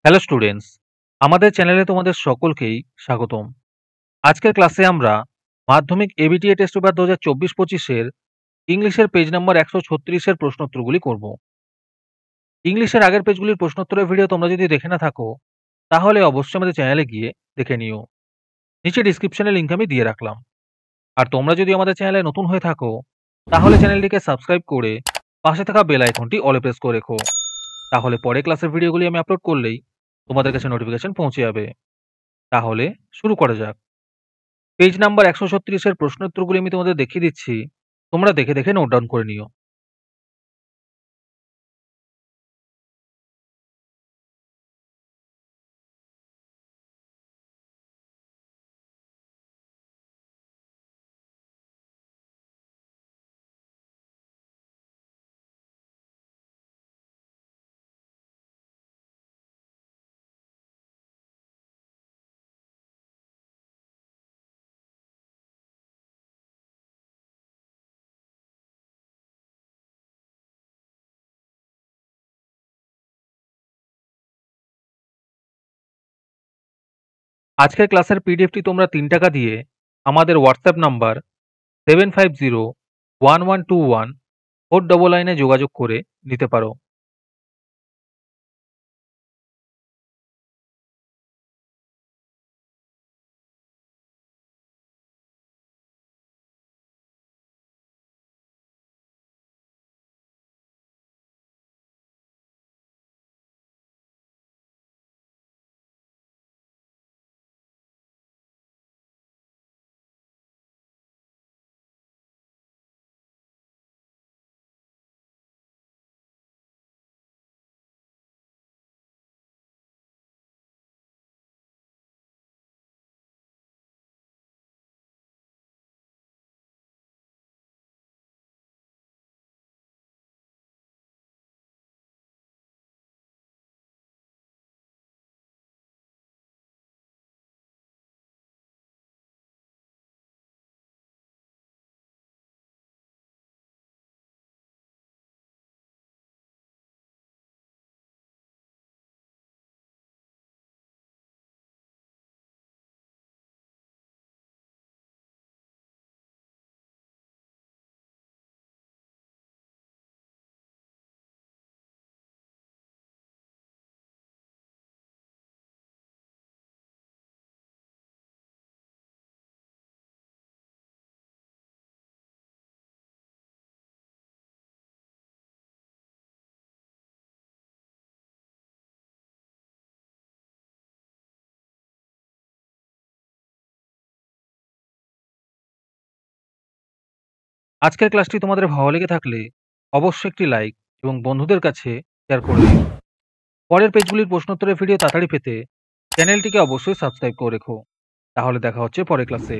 Hello students, আমাদের চ্যানেলে তোমাদের সকলকেই স্বাগতম। আজকের ক্লাসে আমরা মাধ্যমিক এবিটিএ টেস্ট পেপার 2024-25 এর ইংলিশের পেজ নাম্বার 136 এর প্রশ্নোত্তরগুলি করব। ইংলিশের আগের পেজগুলির প্রশ্নোত্তরের ভিডিও তোমরা যদি দেখে না থাকো, তাহলে অবশ্যই আমাদের চ্যানেলে গিয়ে দেখে নিও। নিচে ডিসক্রিপশনে লিংক আমি দিয়ে রাখলাম। আর তোমরা যদি আমাদের চ্যানেলে নতুন হয়ে থাকো, তাহলে চ্যানেলটিকে সাবস্ক্রাইব করে পাশে থাকা বেল আইকনটি অলে প্রেস করে রেখো। তাহলে পরে ক্লাসের ভিডিওগুলি আমি আপলোড করলেই তোমাদের কাছে নোটিফিকেশন পৌঁছে যাবে। তাহলে শুরু করা যাক। পেজ নাম্বার 136 এর প্রশ্নোত্তরগুলি আমি তোমাদের দেখিয়ে দিচ্ছি। তোমরা দেখে দেখে নোট ডাউন করে নিও। আজকের ক্লাসের পিডিএফটি তোমরা 3 টাকা দিয়ে আমাদের হোয়াটসঅ্যাপ নাম্বার 7501121499 যোগাযোগ করে নিতে পারো। আজকের ক্লাসটি তোমাদের ভালো লেগে থাকলে অবশ্যই একটি লাইক এবং বন্ধুদের কাছে শেয়ার করে দিও। পরের পেজগুলির প্রশ্নোত্তরের ভিডিও তাড়াতাড়ি পেতে চ্যানেলটিকে অবশ্যই সাবস্ক্রাইব করে রেখো। তাহলে দেখা হচ্ছে পরের ক্লাসে।